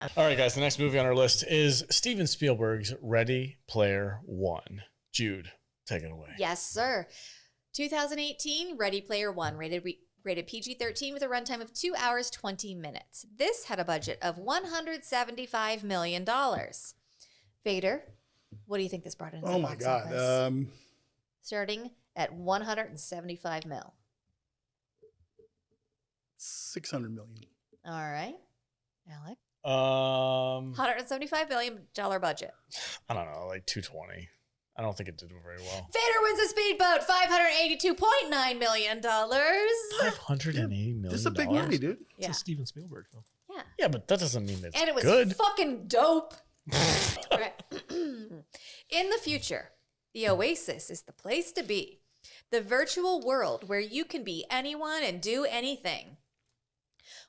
All right, guys, the next movie on our list is Steven Spielberg's Ready Player One. Jude, take it away. Yes, sir. 2018, Ready Player One, rated PG-13 with a runtime of 2 hours, 20 minutes. This had a budget of $175 million. Vader, what do you think this brought in? Oh my God. Starting at 175 mil. 600 million. All right. Alec? $175 million budget. I don't know, like 220. I don't think it did very well. Vader wins a speedboat, $582.9 million. $580 million. This is a big movie, dude. It's a Steven Spielberg film. Yeah. Yeah, but that doesn't mean it's And it was good. fucking dope. Okay. In the future, the Oasis is the place to be. The virtual world where you can be anyone and do anything.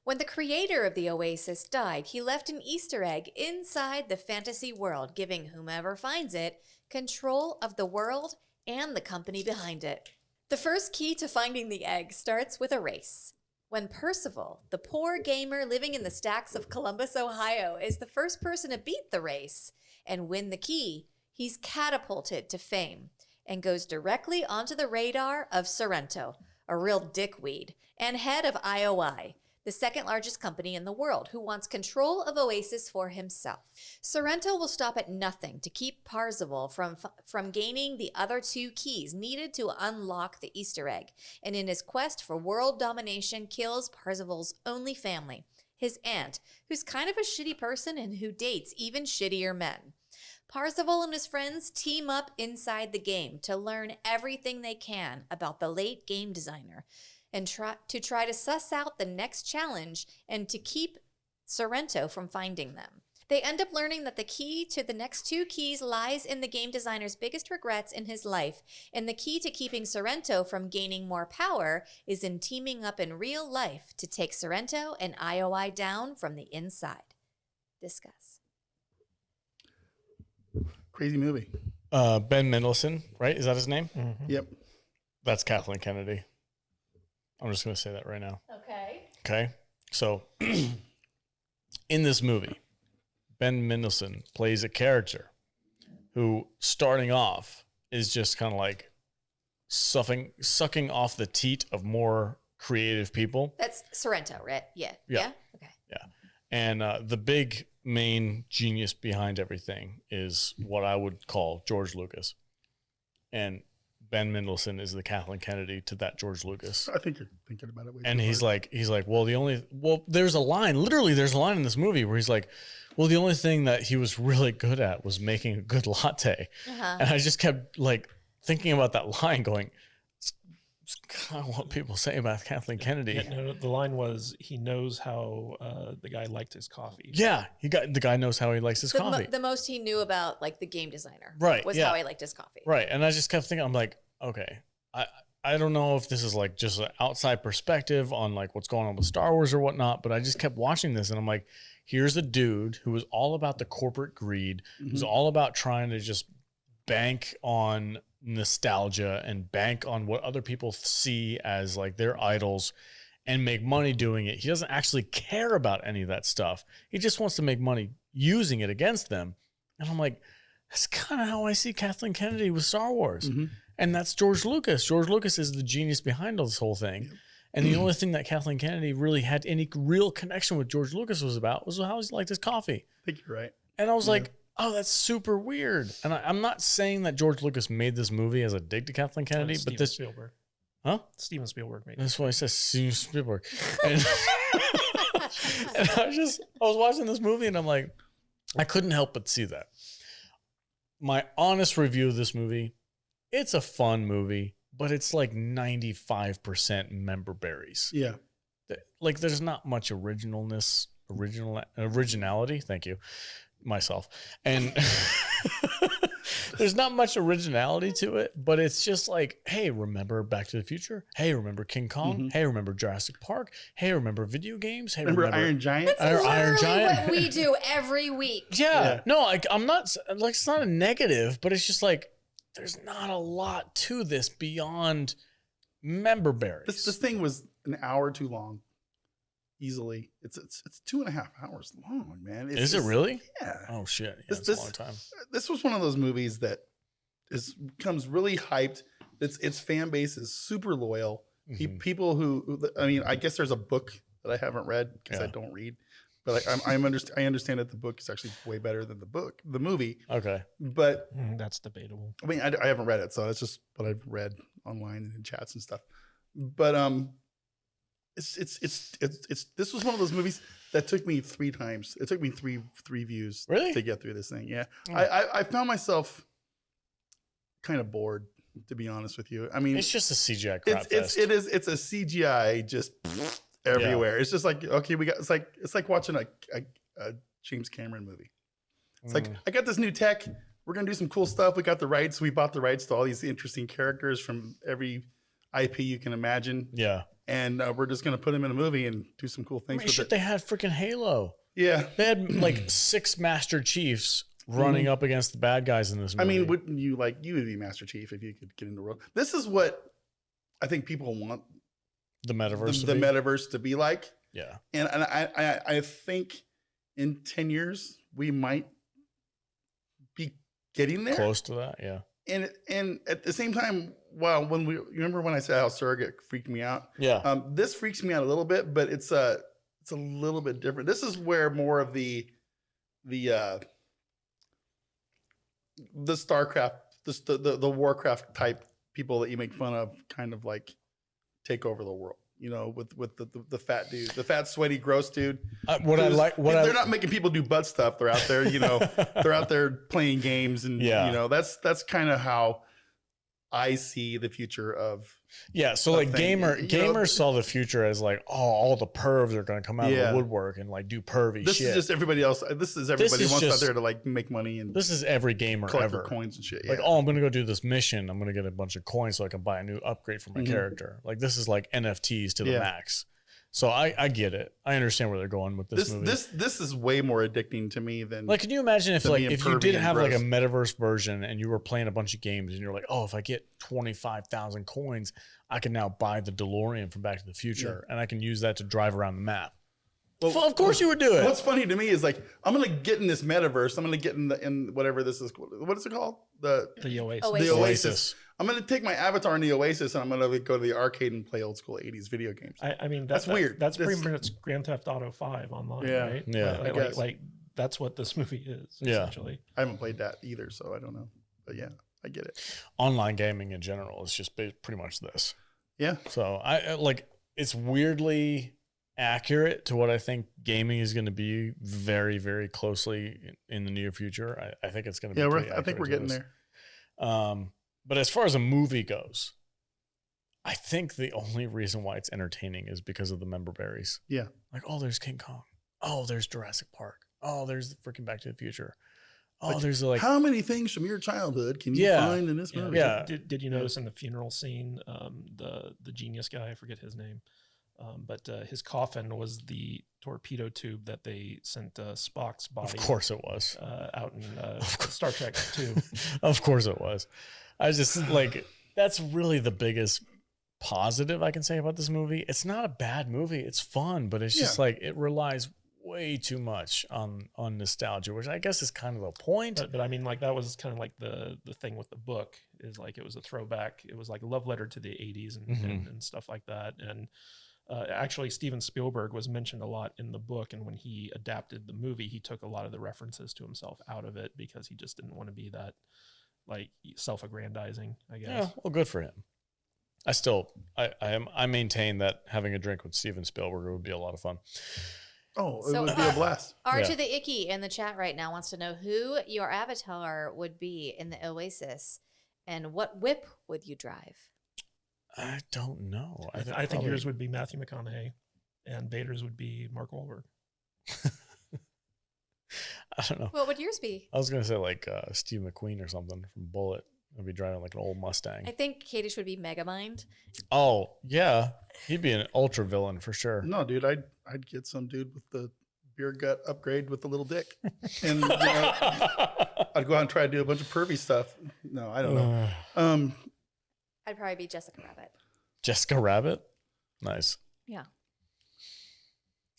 When the creator of the Oasis died, he left an Easter egg inside the fantasy world, giving whomever finds it control of the world and the company behind it. The first key to finding the egg starts with a race. When Percival, the poor gamer living in the stacks of Columbus, Ohio, is the first person to beat the race and win the key, he's catapulted to fame and goes directly onto the radar of Sorrento, a real dickweed, and head of IOI, the second largest company in the world, who wants control of Oasis for himself. Sorrento will stop at nothing to keep Parzival from gaining the other two keys needed to unlock the Easter egg, and in his quest for world domination kills Parzival's only family, his aunt, who's kind of a shitty person and who dates even shittier men. Parzival and his friends team up inside the game to learn everything they can about the late game designer, and try to suss out the next challenge and to keep Sorrento from finding them. They end up learning that the key to the next two keys lies in the game designer's biggest regrets in his life, and the key to keeping Sorrento from gaining more power is in teaming up in real life to take Sorrento and IOI down from the inside. Discuss. Crazy movie. Ben Mendelsohn, right? Is that his name? Mm-hmm. Yep. That's Kathleen Kennedy. I'm just going to say that right now. Okay. Okay. So in this movie, Ben Mendelsohn plays a character who, starting off, is just kind of like sucking off the teat of more creative people. That's Sorrento, right? Yeah. Yeah. Okay. Yeah. And the big main genius behind everything is what I would call George Lucas. And Ben Mendelsohn is the Kathleen Kennedy to that George Lucas. I think you're thinking about it. And he's like, well, there's a line, literally there's a line in this movie where he's like, well, the only thing that he was really good at was making a good latte. Uh-huh. And I just kept like thinking about that line going, it's kind of what people say about Kathleen Kennedy. Yeah, no, the line was, he knows how the guy liked his coffee. Yeah, the guy knows how he likes his coffee. The most he knew about like the game designer, right, was how he liked his coffee. Right, and I just kept thinking, I'm like, okay, I don't know if this is like just an outside perspective on like what's going on with Star Wars or whatnot, but I just kept watching this and I'm like, here's a dude who was all about the corporate greed, who's all about trying to just bank on nostalgia and bank on what other people see as like their idols and make money doing it. He doesn't actually care about any of that stuff. He just wants to make money using it against them. And I'm like, that's kind of how I see Kathleen Kennedy with Star Wars. And that's George Lucas. George Lucas is the genius behind all this whole thing. And the only thing that Kathleen Kennedy really had any real connection with George Lucas was how he liked his coffee. I think you're right. And I was like, oh, that's super weird. And I'm not saying that George Lucas made this movie as a dig to Kathleen Kennedy, but this Spielberg. Huh? Steven Spielberg made it. That's why I said Steven Spielberg. And, and I was watching this movie and I'm like, I couldn't help but see that. My honest review of this movie, it's a fun movie, but it's like 95% member berries. Yeah. Like there's not much originality. Thank you. Myself. And there's not much originality to it, but it's just like, hey, remember Back to the Future? Hey, remember King Kong? Hey, remember Jurassic Park? Hey, remember video games? Hey, remember Iron Giant? That's Iron Giant. what we do every week. Yeah. No, I'm not like, it's not a negative, but it's just like, there's not a lot to this beyond member berries. This thing was an hour too long. easily. It's 2.5 hours long, man. Is it really? Yeah. Oh shit! Yeah, This- it's a long time. This was one of those movies that comes really hyped. Its fan base is super loyal. Mhm. People who, I mean, I guess there's a book that I haven't read because I Yeah. don't read, but like I understand that the book is actually way better than the movie. Okay. But That's debatable. I mean, I haven't read it, so it's just what I've read online and in chats and stuff. But it's this was one of those movies that took me 3 times. It took me three views Really? to get through this thing. Yeah, Oh. I found myself kind of bored, to be honest with you. I mean, It's just a CGI crap it's fest. it's a CGI just everywhere. It's just like, okay, it's like watching a James Cameron movie. It's like, I got this new tech. We're gonna do some cool stuff. We got the rights. We bought the rights to all these interesting characters from every IP you can imagine, Yeah. and we're just gonna put them in a movie and do some cool I things mean, with shit, it. they had freaking Halo. Yeah, They had like 6 Master Chiefs running up against the bad guys in this I movie. mean, wouldn't you you would be Master Chief if you could get in the world? This is what I think people want the metaverse. the metaverse to be like. Yeah. And I think in 10 years we might be getting there. Close to that. Yeah. And at the same time, wow, when you remember when I said how surrogate freaked me out? Yeah. This freaks me out a little bit, but it's a little bit different. This is where more of the StarCraft, the Warcraft type people that you make fun of kind of like take over the world. You know, with the fat dude, the fat, sweaty, gross dude. They're not making people do butt stuff. They're out there, you know, they're out there playing games, and Yeah. you know, that's kind of how I see the future of. Yeah, so a like thing. gamers saw the future as like, oh, all the pervs are going to come out of Yeah. the woodwork and like do pervy This shit. is just everybody else. This is everybody is wants just- out there to like make money and This is every gamer collect their ever. coins and shit. Like, yeah. oh, I'm going to go do this mission. I'm going to get a bunch of coins so I can buy a new upgrade for my Mhm. character. Like, this is like NFTs to the Yeah. max. So I get it. I understand where they're going with this movie. This is way more addicting to me than Like, can you imagine if to like being if you pervy did and have like a gross. metaverse version and you were playing a bunch of games and you're like, oh, if I get 25,000 coins, I can now buy the DeLorean from Back to the Future and I can use that to drive around the map. Well, Of course you would do it. What's funny to me is like I'm gonna get in this metaverse. I'm gonna get in whatever this is. What is it called? The Oasis. Oasis. The Oasis. I'm gonna take my avatar in the Oasis and I'm gonna go to the arcade and play old school 80s video games. I mean, That's weird. That's This- pretty much Grand Theft Auto 5 online, Yeah. right? Yeah. I Like, guess. like that's what this movie is, Yeah. essentially. I haven't played that either, so I don't know. But yeah, I get it. Online gaming in general is just pretty much this. Yeah. So I like it's weirdly accurate to what I think gaming is going to be very, very closely in the near future. I think it's going to be. Yeah, pretty I think we're accurate to getting this. there. But as far as a movie goes, I think the only reason why it's entertaining is because of the member berries. Yeah. Like, oh, there's King Kong. Oh, there's Jurassic Park. Oh, there's the freaking Back to the Future. Oh, Like, there's like How many things from your childhood can you Yeah. find in this movie? Yeah. Did you notice in the funeral scene, the genius guy, I forget his name, but his coffin was the torpedo tube that they sent Spock's body. Of course it was. Out in Star Trek 2. Of course it was. I just like that's really the biggest positive I can say about this movie. It's not a bad movie. It's fun, but it's just like it relies way too much on nostalgia, which I guess is kind of the point. But I mean, like that was kind of like the thing with the book is like it was a throwback. It was like a love letter to the 80s and stuff like that. And actually, Steven Spielberg was mentioned a lot in the book. And when he adapted the movie, he took a lot of the references to himself out of it because he just didn't want to be that like self-aggrandizing, I guess. Yeah, well, good for him. I maintain that having a drink with Steven Spielberg would be a lot of fun. Oh, it So, would be a blast. R Yeah. to the Icky in the chat right now wants to know who your avatar would be in the Oasis and what whip would you drive? I don't know. I think probably- yours would be Matthew McConaughey and Vader's would be Mark Wahlberg. I don't know. What would yours be? I was gonna say like Steve McQueen or something from Bullet. I'd be driving like an old Mustang. I think Katie's would be Megamind. Oh yeah, he'd be an ultra villain for sure. No, dude, I'd get some dude with the beer gut upgrade with the little dick, and you know, I'd go out and try to do a bunch of pervy stuff. No, I don't know. I'd probably be Jessica Rabbit. Jessica Rabbit, nice. Yeah.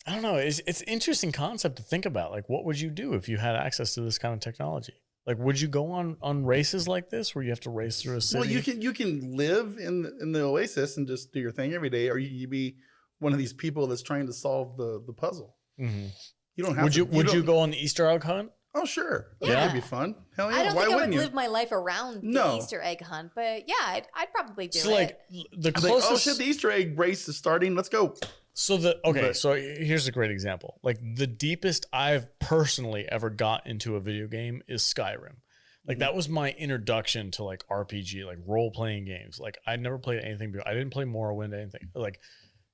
I don't know. It's an interesting concept to think about. Like, what would you do if you had access to this kind of technology? Like, would you go on races like this where you have to race through a city? Well, you can live in the Oasis and just do your thing every day, or you be one of these people that's trying to solve the puzzle. Mm-hmm. You don't have. Would you go on the Easter egg hunt? Oh, sure. Yeah. That'd be fun. Hell yeah. I don't Why think I wouldn't would you? live my life around the Easter egg hunt, but yeah, I'd probably do So it. like the Like, closest. oh shit, the Easter egg race is starting. Let's go. So so here's a great example. Like the deepest I've personally ever got into a video game is Skyrim. Like that was my introduction to like RPG, like role playing games. Like I never played anything before. I didn't play Morrowind, anything. Like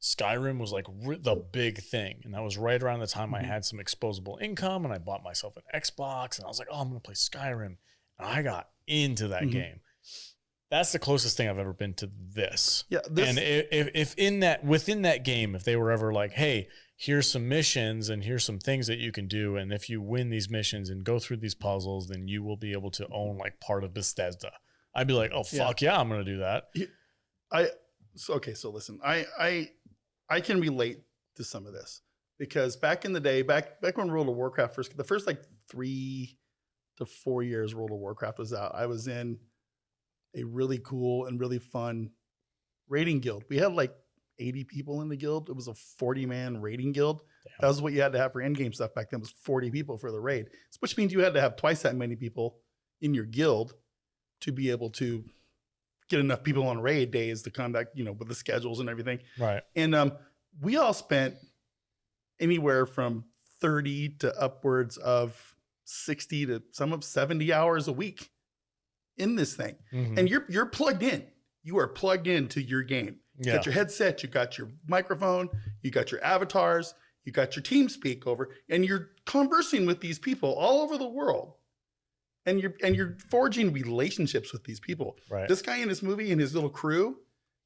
Skyrim was like the big thing, and that was right around the time I had some exposable income, and I bought myself an Xbox, and I was like, oh, I'm gonna play Skyrim, and I got into that game. That's the closest thing I've ever been to this. Yeah. And if within that game, if they were ever like, hey, here's some missions and here's some things that you can do, and if you win these missions and go through these puzzles, then you will be able to own like part of Bethesda. I'd be like, oh fuck yeah, I'm gonna do that. So listen, I can relate to some of this because back in the day, back when World of Warcraft the first like 3 to 4 years World of Warcraft was out, I was in a really cool and really fun raiding guild. We had like 80 people in the guild. It was a 40-man raiding guild. Damn. That was what you had to have for endgame stuff back then, was 40 people for the raid, which means you had to have twice that many people in your guild to be able to get enough people on raid days to come back, with the schedules and everything. Right. And we all spent anywhere from 30 to upwards of 60 to some of 70 hours a week in this thing. And you're plugged in. You are plugged into your game. You got your headset, you got your microphone, you got your avatars, you got your team speak over, and you're conversing with these people all over the world. And you're forging relationships with these people. Right. This guy in this movie and his little crew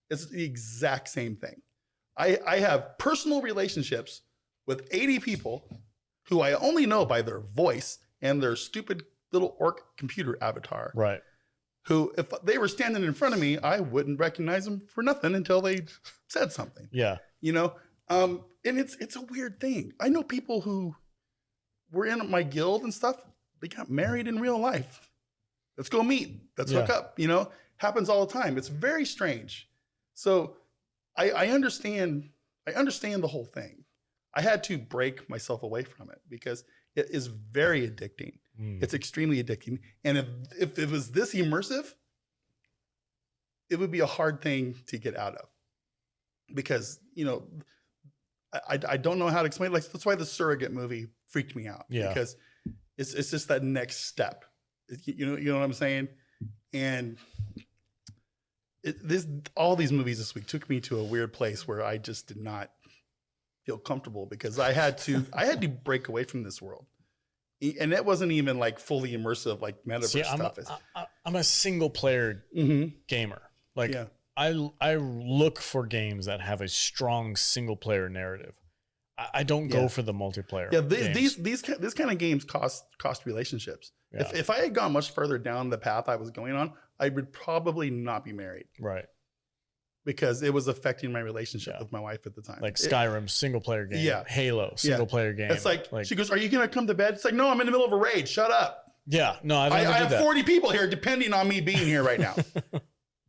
is the exact same thing. I have personal relationships with 80 people who I only know by their voice and their stupid little orc computer avatar. Right. Who, if they were standing in front of me, I wouldn't recognize them for nothing until they said something. Yeah. And it's a weird thing. I know people who were in my guild and stuff. They got married in real life. Let's go meet. Let's hook up. Happens all the time. It's very strange. So I understand the whole thing. I had to break myself away from it because it is very addicting. It's extremely addicting. And if it was this immersive, it would be a hard thing to get out of because, I don't know how to explain it. Like, that's why the Surrogate movie freaked me out. Yeah. Because it's just that next step. You know what I'm saying? And all these movies this week took me to a weird place where I just did not feel comfortable because I had to break away from this world. And that wasn't even like fully immersive, like Metaverse stuff. I'm a single player gamer. Like I look for games that have a strong single player narrative. I don't go for the multiplayer. Yeah, this kind of games cost relationships. Yeah. If I had gone much further down the path I was going on, I would probably not be married. Right. Because it was affecting my relationship with my wife at the time. Like Skyrim, single player game. Yeah. Halo, single player game. It's like she goes, "Are you gonna come to bed?" It's like, "No, I'm in the middle of a raid. Shut up." Yeah. No, I have 40 people here depending on me being here right now.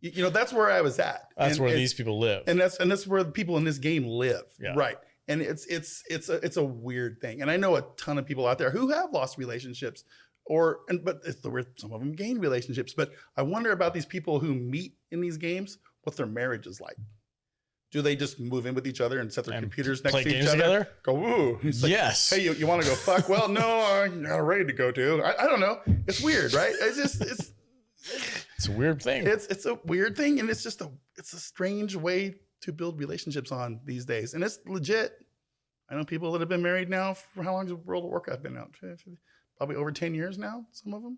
That's where I was at. That's where these people live. And that's where the people in this game live. Yeah. Right. And it's a weird thing. And I know a ton of people out there who have lost relationships but some of them gain relationships. But I wonder about these people who meet in these games, what their marriage is like. Do they just move in with each other and set their computers next to each other? Together? Go, ooh. Like, yes. Hey, you want to go fuck? Well, no, I got a raid to go to. I don't know. It's weird, right? It's a weird thing. It's a weird thing. And it's a strange way to build relationships on these days. And it's legit. I know people that have been married now for how long has World of Warcraft been out? Probably over 10 years now, some of them.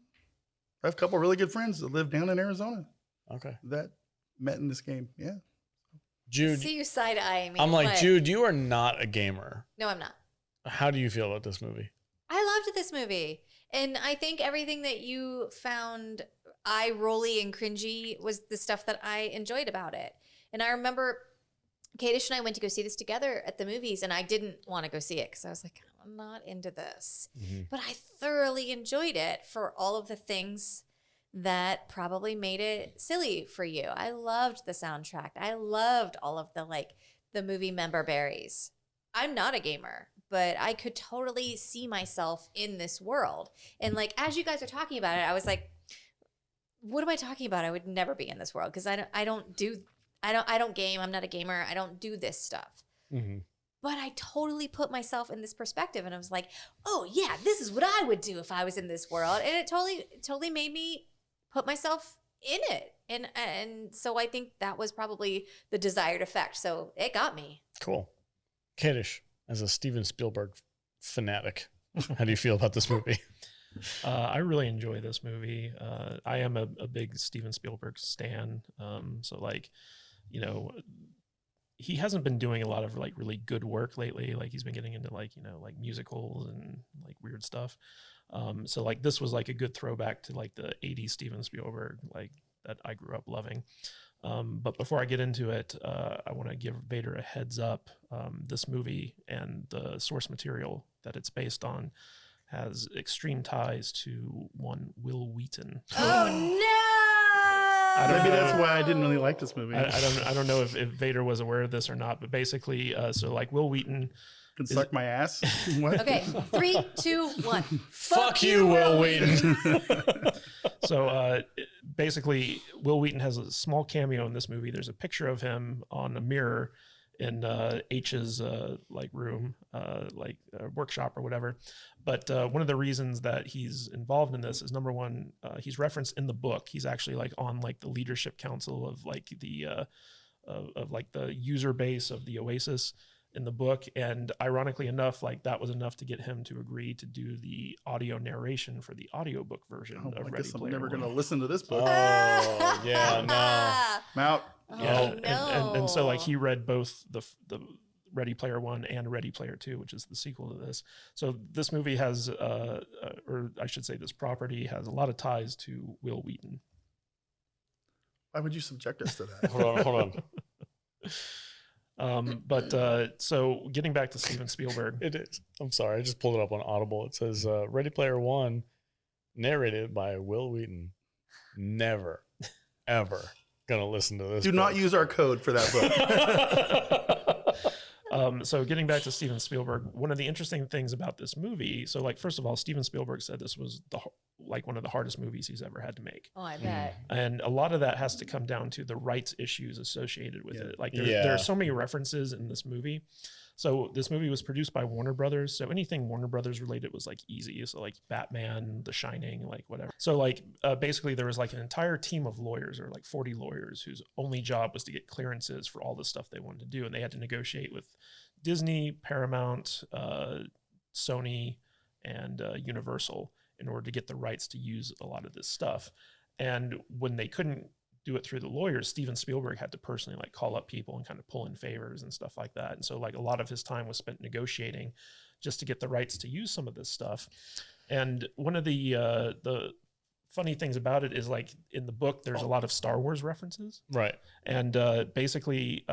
I have a couple of really good friends that live down in Arizona. Okay. That met in this game. Yeah. Jude. See you side eyeing me. I'm like, Jude, you are not a gamer. No, I'm not. How do you feel about this movie? I loved this movie. And I think everything that you found eye-rolly and cringy was the stuff that I enjoyed about it. And I remember Kadish and I went to go see this together at the movies, and I didn't want to go see it because I was like, I'm not into this. But I thoroughly enjoyed it for all of the things that probably made it silly for you. I loved the soundtrack. I loved all of the movie member berries. I'm not a gamer, but I could totally see myself in this world. And like, as you guys are talking about it, I was like, what am I talking about? I would never be in this world because I don't game. I'm not a gamer. I don't do this stuff. But I totally put myself in this perspective, and I was like, oh yeah, this is what I would do if I was in this world. And it totally made me put myself in it. And so I think that was probably the desired effect. So it got me. Cool. Kadish, as a Steven Spielberg fanatic, how do you feel about this movie? I really enjoy this movie. I am a big Steven Spielberg stan. So like, you know, he hasn't been doing a lot of like really good work lately. Like he's been getting into like, you know, like musicals and like weird stuff. So like this was like a good throwback to like the 80s Steven Spielberg, like that I grew up loving. But before I get into it, I want to give Vader a heads up. This movie and the source material that it's based on has extreme ties to one Will Wheaton. Oh no! Maybe that's why I didn't really like this movie. I don't know if Vader was aware of this or not, but basically, so like Will Wheaton Can suck my ass. What? Okay, 3, 2, 1. Fuck you, Will Wheaton. So basically, Will Wheaton has a small cameo in this movie. There's a picture of him on a mirror in H's like room, like workshop or whatever. But one of the reasons that he's involved in this is, number one, he's referenced in the book. He's actually like on like the leadership council of like the of like the user base of the Oasis in the book. And ironically enough, like that was enough to get him to agree to do the audio narration for the audiobook version of I Ready guess I'm Player never One. going to listen to this book. Oh, yeah, no. I'm out. Yeah, Oh, and so like he read both the Ready Player One and Ready Player Two, which is the sequel to this. So this movie has, or I should say, this property has a lot of ties to Will Wheaton. Why would you subject us to that? Hold on. So getting back to Steven Spielberg, It is. I'm sorry. I just pulled it up on Audible. It says Ready Player One, narrated by Will Wheaton. Never, ever gonna listen to this. Do not use our code for that book. So getting back to Steven Spielberg, one of the interesting things about this movie, so like, first of all, Steven Spielberg said this was like one of the hardest movies he's ever had to make. Oh, I bet. And a lot of that has to come down to the rights issues associated with it. Like there Yeah. are so many references in this movie. So this movie was produced by Warner Brothers. So anything Warner Brothers related was like easy. So like Batman, The Shining, like whatever. So like basically there was like an entire team of lawyers, or like 40 lawyers, whose only job was to get clearances for all the stuff they wanted to do. And they had to negotiate with Disney, Paramount, Sony, and Universal in order to get the rights to use a lot of this stuff. And when they couldn't do it through the lawyers, Steven Spielberg had to personally like call up people and kind of pull in favors and stuff like that. And so like a lot of his time was spent negotiating just to get the rights to use some of this stuff. And one of the funny things about it is, like, in the book, there's a lot of Star Wars references. Right. And basically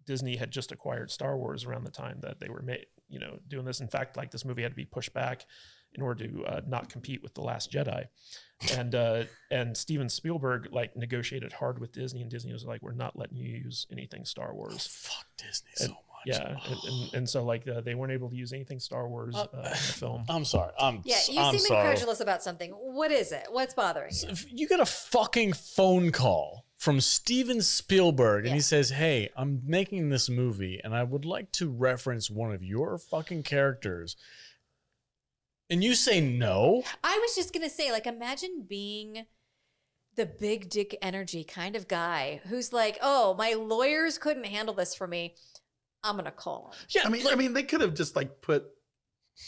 Disney had just acquired Star Wars around the time that they were doing this. In fact, like, this movie had to be pushed back in order to not compete with The Last Jedi. And Steven Spielberg like negotiated hard with Disney, and Disney was like, we're not letting you use anything Star Wars. Fuck Disney so much. Yeah. And so like they weren't able to use anything Star Wars in the film. I'm sorry. I'm You seem incredulous about something. What is it? What's bothering you? You get a fucking phone call from Steven Spielberg, and Yeah. he says, hey, I'm making this movie, and I would like to reference one of your fucking characters. And you say no? I was just going to say, like, imagine being the big dick energy kind of guy who's like, oh, my lawyers couldn't handle this for me. I'm going to call him. Yeah, I mean, they could have just like put.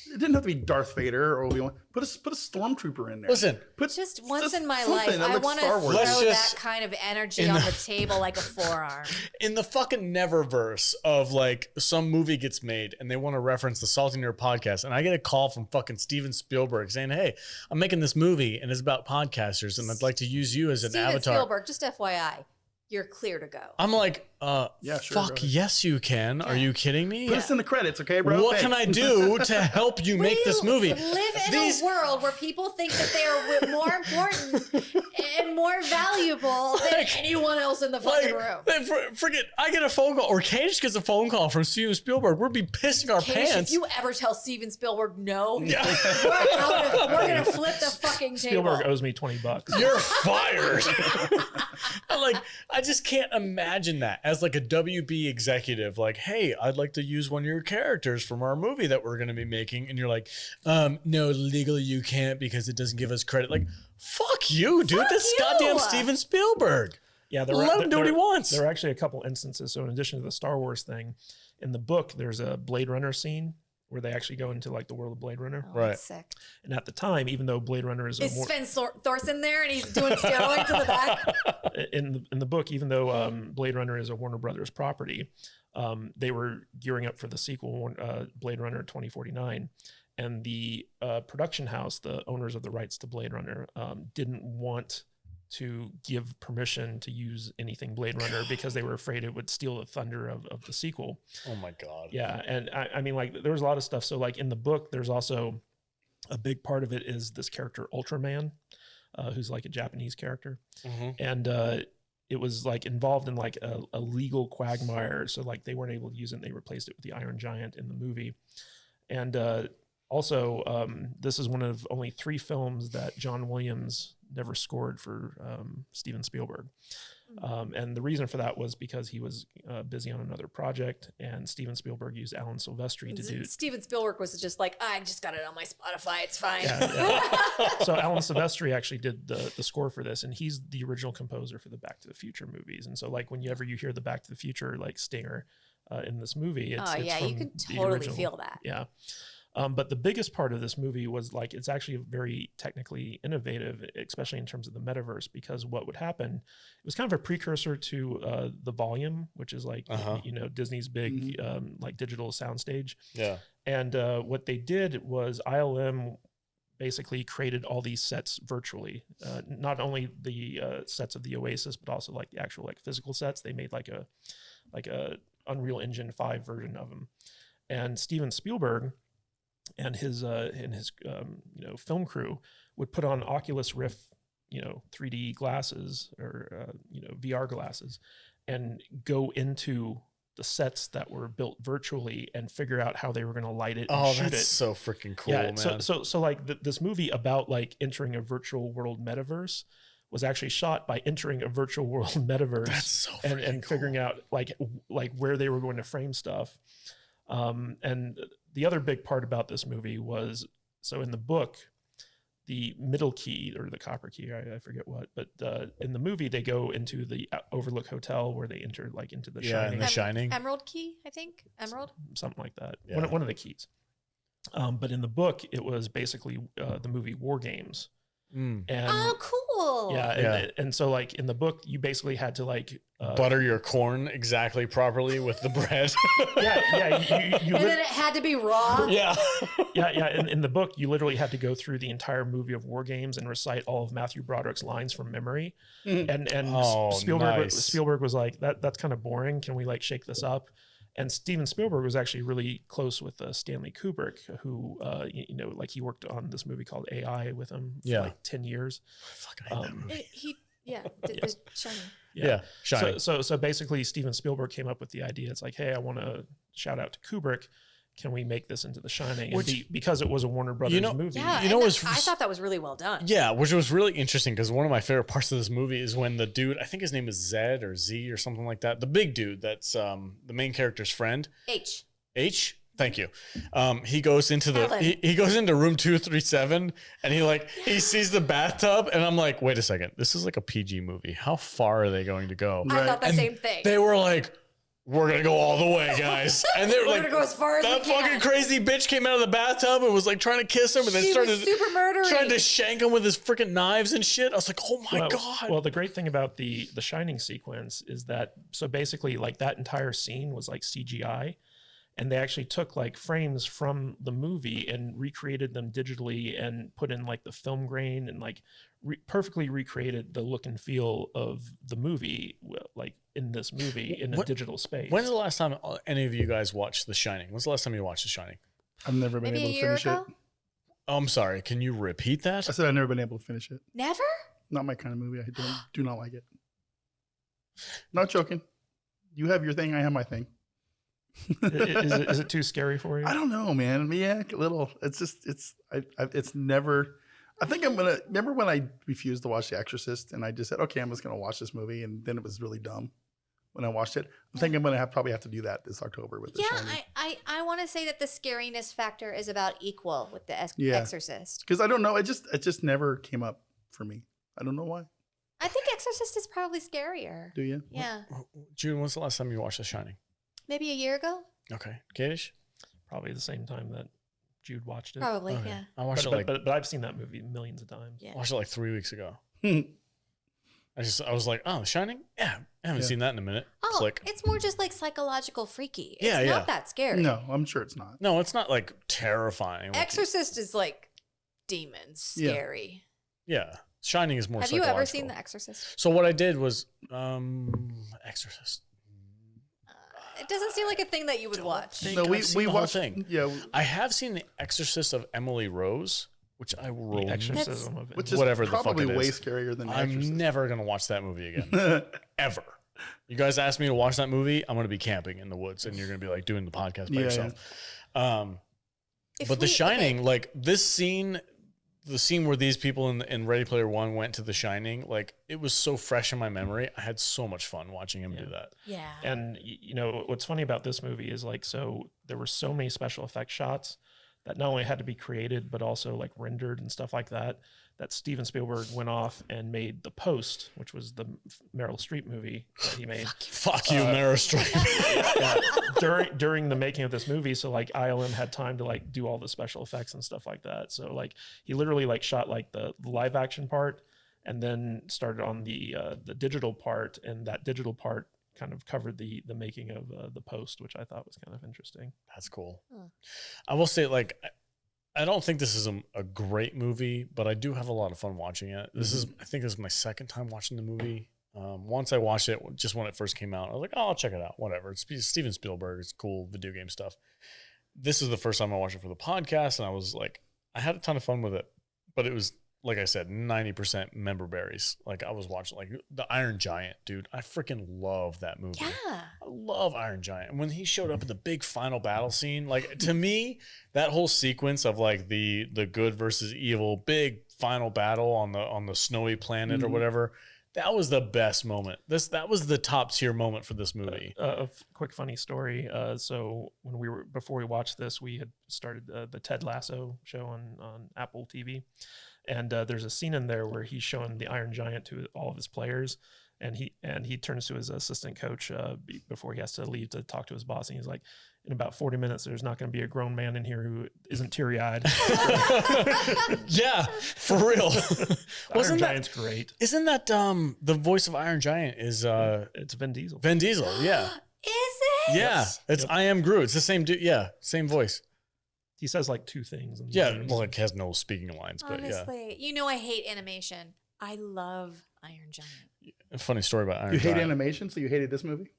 It didn't have to be Darth Vader or Obi-Wan. Put a stormtrooper in there. Listen, Put Just once just in my something life, that I looks want to Star throw Wars. Let's just- that kind of energy in on the- the table like a forearm. in the fucking Neververse of like some movie gets made and they want to reference the Salty Nerd podcast, and I get a call from fucking Steven Spielberg saying, hey, I'm making this movie and it's about podcasters and I'd like to use you as an Steven avatar. Spielberg, just FYI, you're clear to go. I'm like, Yeah, sure, fuck go ahead. yes, you can. Are you kidding me? Put us in the credits, okay, bro? What can I do to help you make this movie? Live in a world where people think that they are more important and more valuable than anyone else in the fucking room. Forget, I get a phone call, or Cage gets a phone call from Steven Spielberg. We'll be pissing our Cage, pants. if you ever tell Steven Spielberg no, Yeah. we're gonna flip the fucking table. Spielberg owes me $20. You're fired. I just can't imagine that as like a WB executive. Like, hey, I'd like to use one of your characters from our movie that we're going to be making, and you're like, no, legally you can't because it doesn't give us credit. Like, fuck you, dude. This is goddamn Steven Spielberg. Yeah, Let him do what he wants. There are actually a couple instances. So in addition to the Star Wars thing, in the book, there's a Blade Runner scene where they actually go into like the world of Blade Runner. Oh, Right. that's sick. And at the time, even though Blade Runner is Sven Thorson there and he's doing steroids in the back? in the book, even though Blade Runner is a Warner Brothers property, they were gearing up for the sequel, Blade Runner 2049. And the production house, the owners of the rights to Blade Runner, didn't want to give permission to use anything Blade Runner because they were afraid it would steal the thunder of the sequel. Oh my God. Yeah. And I mean, like, there was a lot of stuff. So like in the book, there's also a big part of it is this character Ultraman, who's like a Japanese character. Mm-hmm. And it was like involved in like a legal quagmire. So like they weren't able to use it and they replaced it with the Iron Giant in the movie. And also, this is one of only 3 films that John Williams never scored for Steven Spielberg. And the reason for that was because he was busy on another project, and Steven Spielberg used Alan Silvestri to do. Steven Spielberg was just like, I just got it on my Spotify. It's fine. Yeah. So Alan Silvestri actually did the score for this, and he's the original composer for the Back to the Future movies. And so like whenever you hear the Back to the Future like stinger in this movie, it's you from can the totally original. feel that. Yeah. But the biggest part of this movie was like, it's actually very technically innovative, especially in terms of the metaverse, because what would happen, it was kind of a precursor to the Volume, which is like, Disney's big like digital soundstage. Yeah. And what they did was ILM basically created all these sets virtually, not only the sets of the Oasis, but also like the actual like physical sets. They made like a Unreal Engine 5 version of them. And Steven Spielberg and his film crew would put on Oculus Rift, 3D glasses or VR glasses, and go into the sets that were built virtually and figure out how they were going to light it and shoot it. So freaking cool, Yeah, man. so like this movie about like entering a virtual world metaverse was actually shot by entering a virtual world metaverse. That's so and freaking cool. figuring out like where they were going to frame stuff. And the other big part about this movie was, so in the book, the middle key or the copper key, I forget what, but in the movie they go into the Overlook Hotel where they enter like into the Shining. in The Shining. Emerald key, I think. Emerald. Something like that. Yeah. One of the keys. But in the book, it was basically the movie War Games. And Oh, cool. yeah, and so like in the book, you basically had to like Butter your corn exactly properly with the bread. you And then it had to be raw. Yeah. In the book, you literally had to go through the entire movie of War Games and recite all of Matthew Broderick's lines from memory. And Spielberg was like, that's kind of boring. Can we like shake this up? And Steven Spielberg was actually really close with Stanley Kubrick, who, he worked on this movie called AI with him for like 10 years. The Shining. Yeah. Shining. So basically, Steven Spielberg came up with the idea. It's like, hey, I want to shout out to Kubrick. Can we make this into The Shining? Because it was a Warner Brothers movie. Yeah, I thought that was really well done. Yeah, which was really interesting because one of my favorite parts of this movie is when the dude, I think his name is Zed or Z or something like that, the big dude that's the main character's friend. H. Thank you. He goes into he goes into room 237 and he sees the bathtub and I'm like, wait a second, this is like a PG movie. How far are they going to go? I thought the same thing. They were like, we're gonna go all the way, guys. And they were like, gonna go as far as that we can. fucking crazy bitch came out of the bathtub and was like trying to kiss him and then started super murdery. trying to shank him with his freaking knives and shit. I was like, oh my God. Well, the great thing about the Shining sequence is that, so basically like that entire scene was like CGI. and they actually took like frames from the movie and recreated them digitally and put in like the film grain and like perfectly recreated the look and feel of the movie, like in this movie in a digital space. When's the last time any of you guys watched The Shining? When's the last time you watched The Shining? I've never been Maybe able a to year finish ago? it. Oh, I'm sorry. Can you repeat that? I said I've never been able to finish it. Never? Not my kind of movie. I do not like it. Not joking. You have your thing. I have my thing. Is it too scary for you? I don't know, man. Yeah, a little. It's just it's never. I think I'm gonna remember when I refused to watch The Exorcist, and I just said, okay, I'm just gonna watch this movie, and then it was really dumb when I watched it. I think I'm gonna probably have to do that this October with The Shining. I want to say that the scariness factor is about equal with the Yeah. Exorcist. Because I don't know, it just never came up for me. I don't know why. I think Exorcist is probably scarier. Do you? Yeah, June, when's the last time you watched The Shining? maybe a year ago. Okay. Kadish? Probably the same time that Jude watched it. Probably, Okay. yeah. I watched But I've seen that movie millions of times. Yeah. watched it like 3 weeks ago. Hmm. I was like, oh, The Shining? Yeah. I haven't Yeah. seen that in a minute. Oh, Click. it's more just like psychological freaky. It's Yeah, not that scary. No, I'm sure it's not. No, it's not like terrifying. Like, Exorcist is like demons, Yeah. scary. yeah. Shining is more Have you ever psychological. seen The Exorcist? So what I did was Exorcist. It doesn't seem like a thing that you would watch. think No, I've seen the whole watched. thing. Yeah, I have seen The Exorcist of Emily Rose, which I will The exorcism of it. which is whatever the fuck probably it way is. scarier than The I'm Exorcist. never gonna watch that movie again. Ever. You guys ask me to watch that movie, I'm gonna be camping in the woods and you're gonna be like doing the podcast by Yeah, yourself. If But The we- Shining, okay, like this scene, the scene where these people in Ready Player One went to The Shining, like it was so fresh in my memory. I had so much fun watching him do that. yeah. And you know what's funny about this movie is like, so there were so many special effects shots that not only had to be created but also like rendered and stuff like that, that Steven Spielberg went off and made The Post, which was the Meryl Streep movie that he made. Fuck you, Meryl Streep. Yeah, during the making of this movie. So like ILM had time to like do all the special effects and stuff like that. So like he literally like shot like the live action part and then started on the digital part, and that digital part kind of covered the making of The Post, which I thought was kind of interesting. That's cool. Hmm. I will say, like, I don't think this is a great movie, but I do have a lot of fun watching it. I think this is my second time watching the movie. Once I watched it just when it first came out, I was like, oh, I'll check it out. Whatever. It's Steven Spielberg. It's cool video game stuff. This is the first time I watched it for the podcast, and I was like, I had a ton of fun with it, but it was, like I said, 90% member berries. Like I was watching like the Iron Giant, dude. I freaking love that movie. Yeah. I love Iron Giant. And when he showed up in the big final battle scene, like to me, that whole sequence of like the good versus evil big final battle on the snowy planet or whatever, that was the best moment. That was the top tier moment for this movie. Quick funny story. So before we watched this, we had started the Ted Lasso show on Apple TV. And there's a scene in there where he's showing the Iron Giant to all of his players, and he turns to his assistant coach before he has to leave to talk to his boss, and he's like, "In about 40 minutes, there's not going to be a grown man in here who isn't teary-eyed." Yeah, for real. Iron Giant's great. Isn't that the voice of Iron Giant is It's Vin Diesel. Vin Diesel? Yeah, Is it? yeah. It's I Am Groot. It's the same dude. Yeah, same voice. He says like two things. In the Yeah, movies. well, it has no speaking lines, but yeah. Honestly, you know I hate animation. I love Iron Giant. A funny story about Iron You hate Giant. animation, so you hated this movie?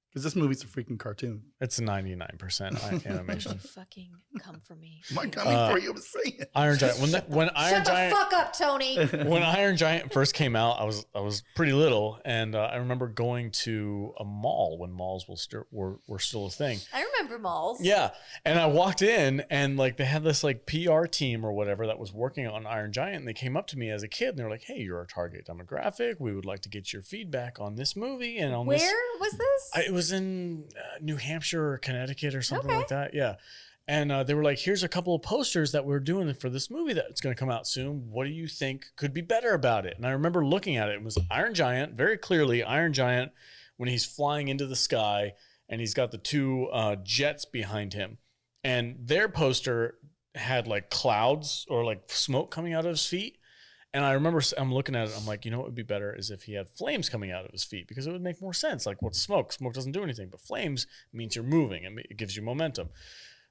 Because this movie's a freaking cartoon. It's 99% animation. Would you fucking come for me? I'm not coming for you, I'm saying. Iron Giant. When Iron Shut Giant the fuck up, Tony. when Iron Giant first came out, I was pretty little, and I remember going to a mall when malls were still a thing. I remember malls. Yeah, and I walked in, and like they had this like PR team or whatever that was working on Iron Giant, and they came up to me as a kid, and they're like, "Hey, you're our target demographic. We would like to get your feedback on this movie and on Where this." was this? It was in New Hampshire or Connecticut or something Okay. like that. Yeah. And they were like, here's a couple of posters that we're doing for this movie that's going to come out soon. What do you think could be better about it? And I remember looking at it. It was Iron Giant, very clearly Iron Giant when he's flying into the sky and he's got the two jets behind him. And their poster had like clouds or like smoke coming out of his feet. And I remember I'm looking at it. I'm like, you know what would be better is if he had flames coming out of his feet, because it would make more sense. Like, what's smoke? Smoke doesn't do anything, but flames means you're moving and it gives you momentum.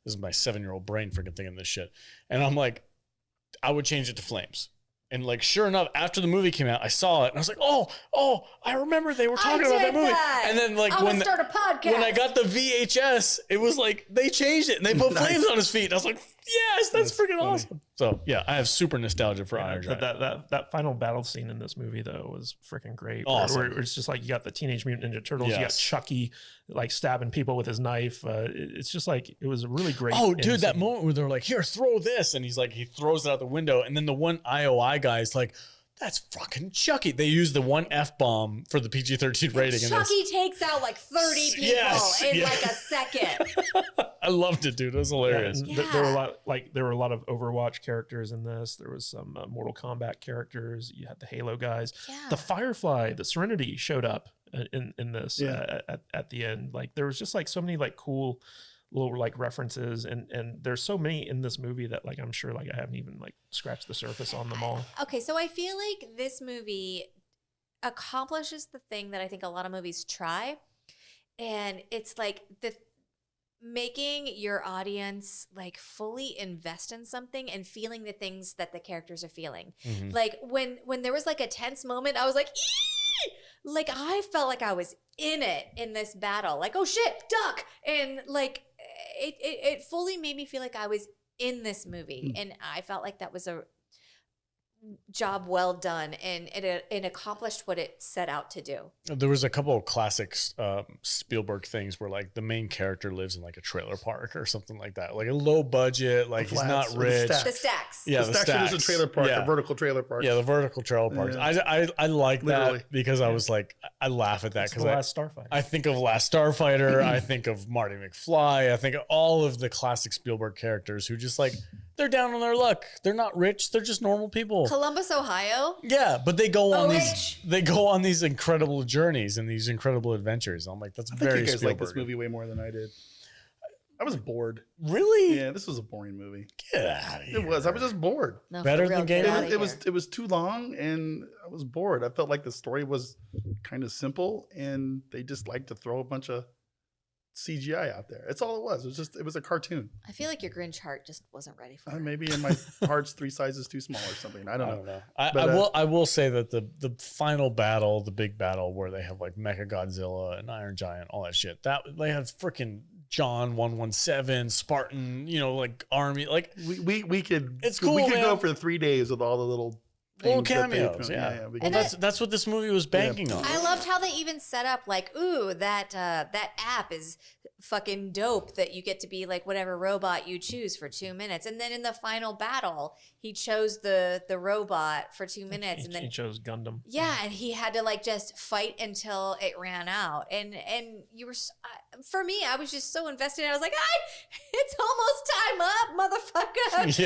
This is my 7-year-old brain freaking thinking this shit. And I'm like, I would change it to flames. And like, sure enough, after the movie came out, I saw it and I was like, oh, I remember they were talking about that movie. And then like when I got the VHS, it was like they changed it and they put flames on his feet. And I was like, yes, that's freaking awesome. So yeah, I have super nostalgia for Iron Giant. That final battle scene in this movie though was freaking great. Awesome. Where it's just like you got the Teenage Mutant Ninja Turtles, you got Chucky like stabbing people with his knife. It's just like it was a really great. Oh, dude, that moment where they're like, "Here, throw this," and he's like, he throws it out the window, and then the one IOI guy is like, "That's fucking Chucky." They use the one F-bomb for the PG-13 rating. Chucky takes out like 30 people in like a second. I loved it, dude. It was hilarious. There were a lot of Overwatch characters in this. There was some Mortal Kombat characters. You had the Halo guys. Yeah. The Firefly, the Serenity showed up in this at the end. Like there was just like so many like cool little like references, and there's so many in this movie that like I'm sure like I haven't even like scratched the surface on them all. Okay, so I feel like this movie accomplishes the thing that I think a lot of movies try, and it's like making your audience like fully invest in something and feeling the things that the characters are feeling. Mm-hmm. Like when there was like a tense moment, I was like, ee! Like I felt like I was in it in this battle. Like, oh shit, duck. And like it fully made me feel like I was in this movie. And I felt like that was a job well done, and it accomplished what it set out to do. There was a couple of classic Spielberg things where like the main character lives in like a trailer park or something like that, like a low budget, like he's not rich. The stacks. Yeah, the stacks. There's a trailer park, a vertical trailer park. Yeah, the vertical trailer parks. Yeah. I like that because I was like, I laugh at that because I think of Last Starfighter, I think of Marty McFly, I think of all of the classic Spielberg characters who just like, they're down on their luck. They're not rich. They're just normal people. Columbus, Ohio. Yeah, but they go on these incredible journeys and these incredible adventures. I'm like, that's very you guys Spielberg. like this movie way more than I did. I was bored. Really? Yeah, this was a boring movie. Get out of here. It was. I was just bored. No, better than Game. It was too long, and I was bored. I felt like the story was kind of simple, and they just like to throw a bunch of CGI out there. It's all it was. It was a cartoon. I feel like your Grinch heart just wasn't ready for it. Maybe in my heart's 3 sizes too small or something. I don't know. I will say that the final battle, the big battle where they have like Mecha Godzilla and Iron Giant, all that shit, that they have freaking John 117, Spartan, like army, like we could. It's cool. We could go for 3 days with all the little cameos, and that's what this movie was banking on. I loved how they even set up like, ooh, that app is fucking dope that you get to be like whatever robot you choose for 2 minutes, and then in the final battle, he chose the robot for 2 minutes, and then he chose Gundam. Yeah, and he had to like just fight until it ran out, and you were for me, I was just so invested. I was like, it's almost time up, motherfucker.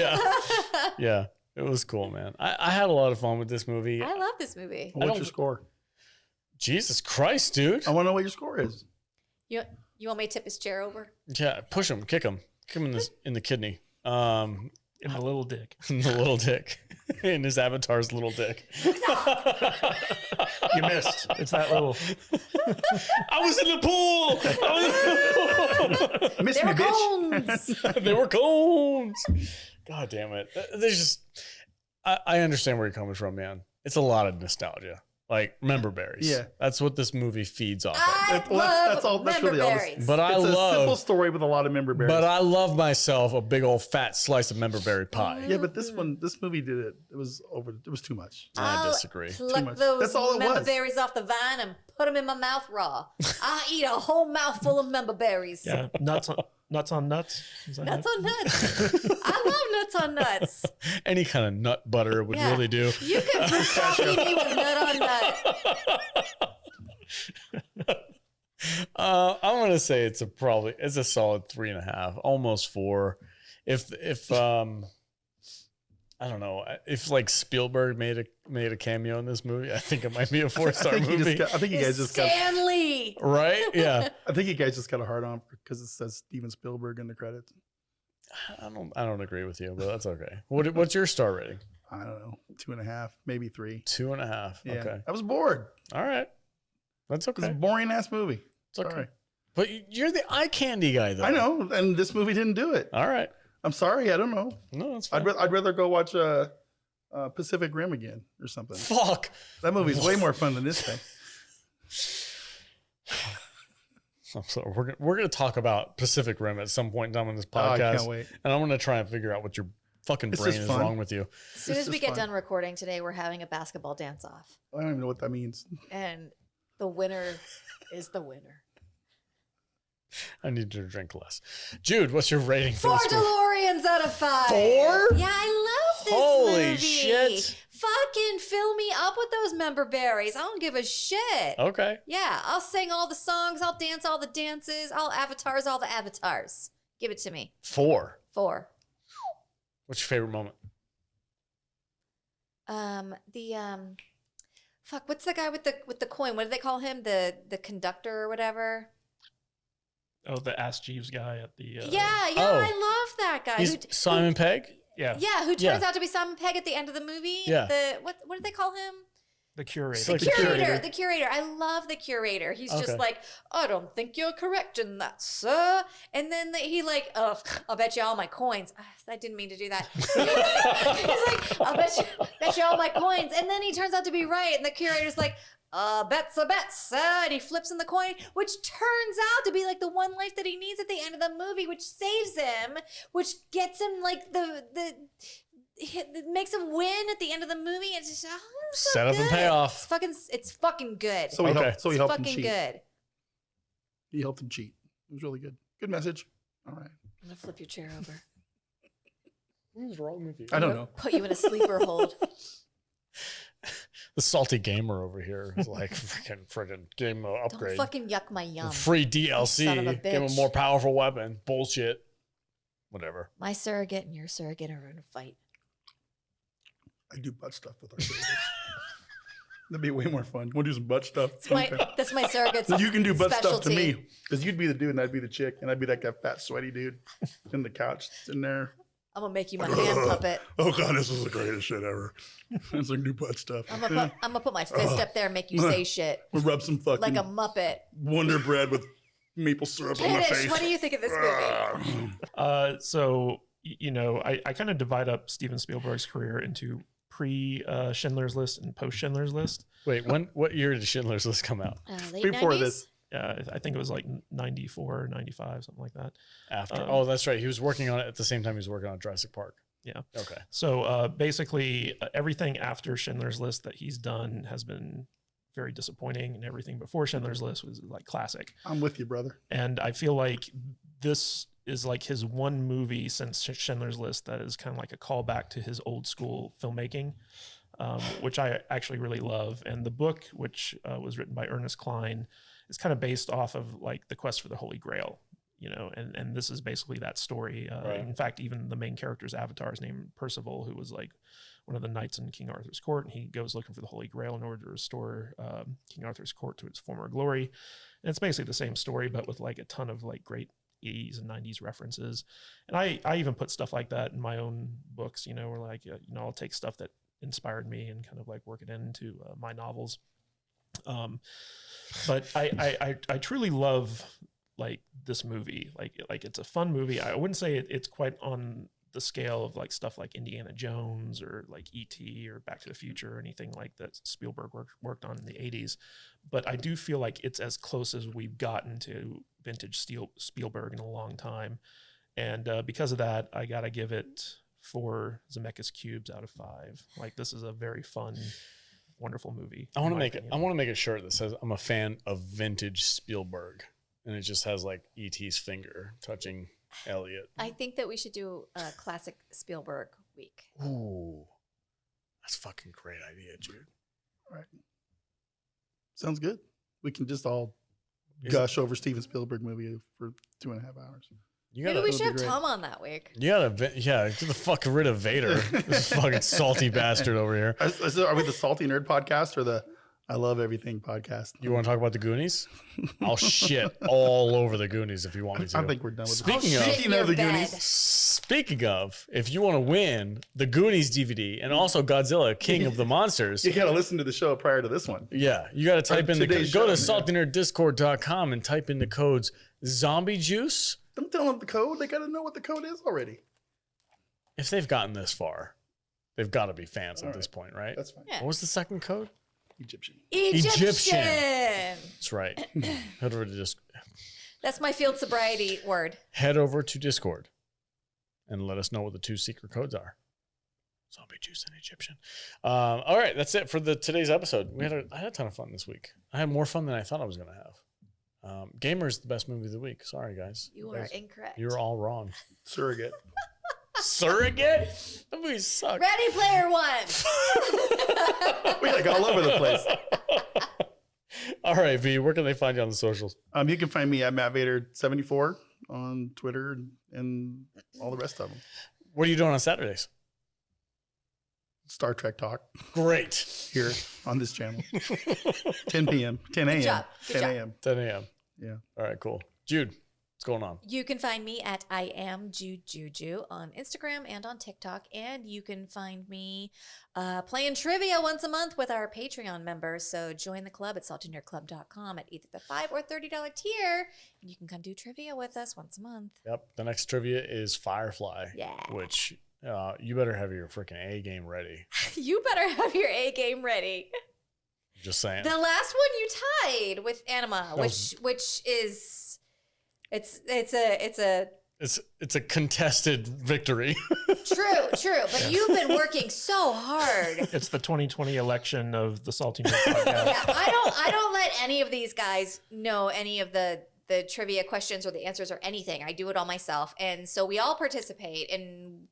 Yeah. It was cool, man. I had a lot of fun with this movie. I love this movie. What's your score? Jesus Christ, dude. I want to know what your score is. You want me to tip his chair over? Yeah, push him, kick him in the kidney. In the little dick. In the little dick. In his avatar's little dick. You missed. It's that little. I was in the pool. Missed me, bitch. They were cones. God damn it. There's just, I understand where you're coming from, man. It's a lot of nostalgia. Like member berries. Yeah. That's what this movie feeds off of. That's really all this. But it's a simple story with a lot of member berries. But I love myself a big old fat slice of member berry pie. Yeah, but this movie did it. It was too much. I disagree. Pluck those member berries off the vine and put them in my mouth raw. I'll eat a whole mouthful of member berries. Yeah, nuts on nuts. Nuts on nuts. I love nuts on nuts. Any kind of nut butter would really do. You can feed me with nut on nut. I'm gonna say it's a solid 3.5, almost 4. If I don't know, if like Spielberg made a cameo in this movie, I think it might be a 4-star movie. I think you guys just got Stanley. Right? Yeah. I think you guys just got a hard on because it says Steven Spielberg in the credits. I don't agree with you, but that's okay. What's your star rating? I don't know. 2.5, maybe 3. 2.5. Yeah. Okay. I was bored. All right. That's It was a okay. boring ass movie. It's okay. Sorry. But you're the eye candy guy, though. I know, and this movie didn't do it. All right. I'm sorry. I don't know. No, that's fine. I'd rather go watch Pacific Rim again or something. Fuck. That movie's way more fun than this thing. I'm sorry. We're gonna talk about Pacific Rim at some point in time on this Oh, I podcast, can't wait. and I'm gonna try and figure out what your fucking It's brain just is fun. wrong with you. As soon This as we is get fun. done recording today, we're having a basketball dance off. I don't even know what that means. And the winner is the winner. I need to drink less. Jude, what's your rating for 4 this movie? DeLoreans out of 5. 4? Yeah, I love this Holy movie. shit. Fucking fill me up with those member berries. I don't give a shit. Okay. Yeah, I'll sing all the songs. I'll dance all the dances. I'll avatars all the avatars. Give it to me. 4. 4. What's your favorite moment? Fuck, what's the guy with the coin? What do they call him? The conductor or whatever? Oh, the Ask Jeeves guy at the. Yeah, Oh. I love that guy. He's Simon Pegg? Yeah. Yeah, who turns Yeah. out to be Simon Pegg at the end of the movie. Yeah. What did they call him? The curator. It's like The the curator. curator. The curator. I love the curator. He's Okay. just like, I don't think you're correct in that, sir. And then he like, oh, I'll bet you all my coins. I didn't mean to do that. He's like, I'll bet you all my coins. And then he turns out to be right. And the curator's like, bet's a bet, sir. And he flips in the coin, which turns out to be like the one life that he needs at the end of the movie, which saves him, which gets him like it makes him win at the end of the movie. It's just so Set up and good. payoff. It's fucking good. So he Okay. helped. So he It's helped him fucking cheat. good. He helped him cheat. It was really good. Good message. All right. I'm gonna flip your chair over. What's wrong with you? I don't know. Put you in a sleeper hold. The salty gamer over here is like freaking game Don't upgrade. fucking yuck my yum. Free DLC. Son of a Give him a bitch. more powerful weapon. Bullshit. Whatever. My surrogate and your surrogate are in a fight. I do butt stuff with our surrogates. That'd be way more fun. We'll do some butt stuff. That's my surrogate's So you can do butt stuff to specialty. me, because you'd be the dude and I'd be the chick, and I'd be that fat, sweaty dude in the couch in there. I'm gonna make you my hand puppet. Oh God, this is the greatest shit ever. It's like do butt stuff. I'm gonna put my fist up there and make you say shit We'll rub some fucking like a muppet. Wonder Bread with maple syrup on my Kiddish, face. what do you think of this movie? So I kind of divide up Steven Spielberg's career into pre Schindler's List and post Schindler's List. Wait, what year did Schindler's List come out? Late Before 90s? this, I think it was like 94, 95, something like that. After. Oh, that's right. He was working on it at the same time he was working on Jurassic Park. Yeah. Okay. So basically, everything after Schindler's List that he's done has been very disappointing, and everything before Schindler's List was like classic. I'm with you, brother. And I feel like this is like his one movie since Schindler's List that is kind of like a callback to his old school filmmaking, which I actually really love. And the book, which was written by Ernest Cline, is kind of based off of like the quest for the Holy Grail, and this is basically that story. Right. In fact, even the main character's avatar is named Percival, who was like one of the knights in King Arthur's court, and he goes looking for the Holy Grail in order to restore King Arthur's court to its former glory. And it's basically the same story, but with like a ton of like great 80s and 90s references. And I even put stuff like that in my own books, where like, I'll take stuff that inspired me and kind of like work it into my novels. But I truly love like this movie. Like it's a fun movie. I wouldn't say it's quite on the scale of like stuff like Indiana Jones or like E.T. or Back to the Future or anything like that Spielberg worked on in the 80s. But I do feel like it's as close as we've gotten to vintage Spielberg in a long time. And because of that, I got to give it 4 Zemeckis cubes out of 5. Like this is a very fun, wonderful movie. I want to make a shirt that says I'm a fan of vintage Spielberg, and it just has like E.T.'s finger touching Elliot. I think that we should do a classic Spielberg week. Ooh, that's a fucking great idea, Jude. All right. Sounds good. We can just all gush over Steven Spielberg movie for 2.5 hours. Maybe we should have great. Tom on that week. Get the fuck rid of Vader. This fucking salty bastard over here. Are we the Salty Nerd podcast or the I love everything podcast. You want to talk about the Goonies? I'll shit all over the Goonies if you want me to. I think we're done with Speaking of- Speaking of the Goonies, Speaking of, if you want to win the Goonies DVD and also Godzilla, King of the Monsters, you gotta listen to the show prior to this one. yeah, you got to type in today's go to show, yeah. saltynerdiscord.com and type in the codes Zombie Juice. Don't tell them the code. They gotta know what the code is already. If they've gotten this far, they've got to be fans All at this point, right? That's fine. Yeah. What was the second code? Egyptian. Egyptian. That's right. Head over to That's my field sobriety word. head over to Discord and let us know what the 2 secret codes are. Zombie Juice and Egyptian. All right, that's it for today's episode. I had a ton of fun this week. I had more fun than I thought I was going to have. Gamer's the best movie of the week. Sorry, guys. You are incorrect. You're all wrong. Surrogate. Surrogate? That movie sucks. Ready Player One. We like all over the place. All right, V, where can they find you on the socials? You can find me at Matt Vader 74 on Twitter and all the rest of them. What are you doing on Saturdays? Star Trek talk Great. here on this channel. 10 p.m. 10 a.m. job. Good 10 job. a.m. 10 a.m. Yeah. All right, cool. Jude, what's going on? You can find me at I am Juju on Instagram and on TikTok, and you can find me playing trivia once a month with our Patreon members. So join the club at saltynerdclub.com at either the $5 or $30 tier, and you can come do trivia with us once a month. Yep. The next trivia is Firefly. Yeah. Which you better have your freaking A game ready. You better have your A game ready. Just saying. The last one you tied with Anima, was- which is it's It's a contested victory. true, but you've been working so hard. It's the 2020 election of the Salty Nerd podcast. Yeah, I don't let any of these guys know any of the trivia questions or the answers or anything. I do it all myself, and so we all participate. And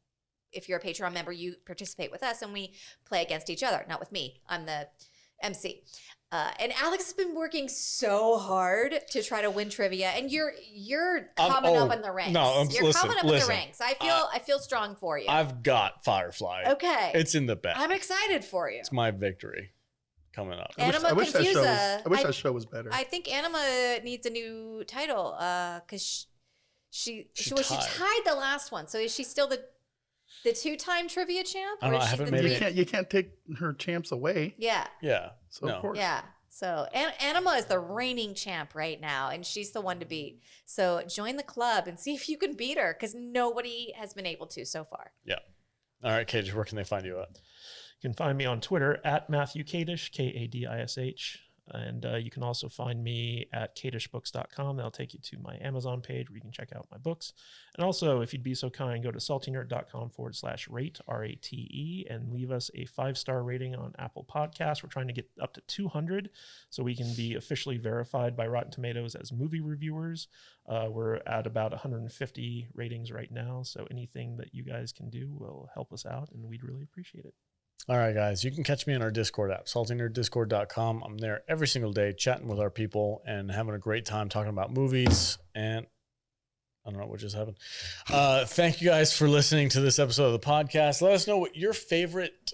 if you're a Patreon member, you participate with us, and we play against each other. Not with me. I'm the MC. And Alex has been working so hard to try to win trivia, and you're coming up in the ranks. You're coming up in the ranks. I feel strong for you. I've got Firefly. Okay, It's in the bag. I'm excited for you. It's my victory coming up. Anima I wish Confusa. that show was better. I think Anima needs a new title because she tied the last one. So is she still the 2-time trivia champ? I don't know, is I she haven't the made three- it. you can't take her champs away. Yeah, Yeah. So No. of course. yeah. So Anima is the reigning champ right now, and she's the one to beat. So join the club and see if you can beat her because nobody has been able to so far. Yeah. All right, Cage, where can they find you at? You can find me on Twitter at Matthew Kadish, Kadish. And you can also find me at kadishbooks.com. That'll take you to my Amazon page where you can check out my books. And also, if you'd be so kind, go to saltynerd.com/rate, RATE, and leave us a 5-star rating on Apple Podcasts. We're trying to get up to 200 so we can be officially verified by Rotten Tomatoes as movie reviewers. We're at about 150 ratings right now. So anything that you guys can do will help us out, and we'd really appreciate it. All right, guys, you can catch me on our Discord app, saltynerdiscord.com. I'm there every single day chatting with our people and having a great time talking about movies. And I don't know what just happened. Thank you guys for listening to this episode of the podcast. Let us know what your favorite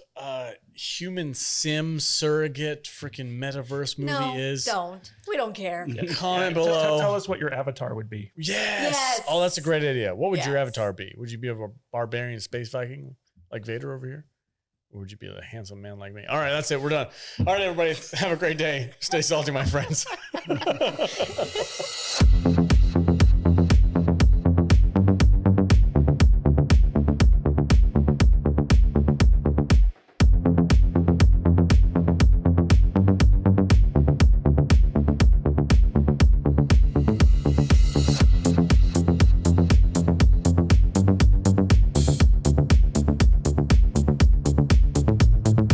human sim surrogate freaking metaverse movie is. Don't. We don't care. Comment Tell below. us what your avatar would be. Yes. Oh, that's a great idea. What would your Yes. avatar be? Would you be a barbarian space Viking like Vader over here? Or would you be a handsome man like me? All right, that's it. We're done. All right, everybody. Have a great day. Stay salty, my friends.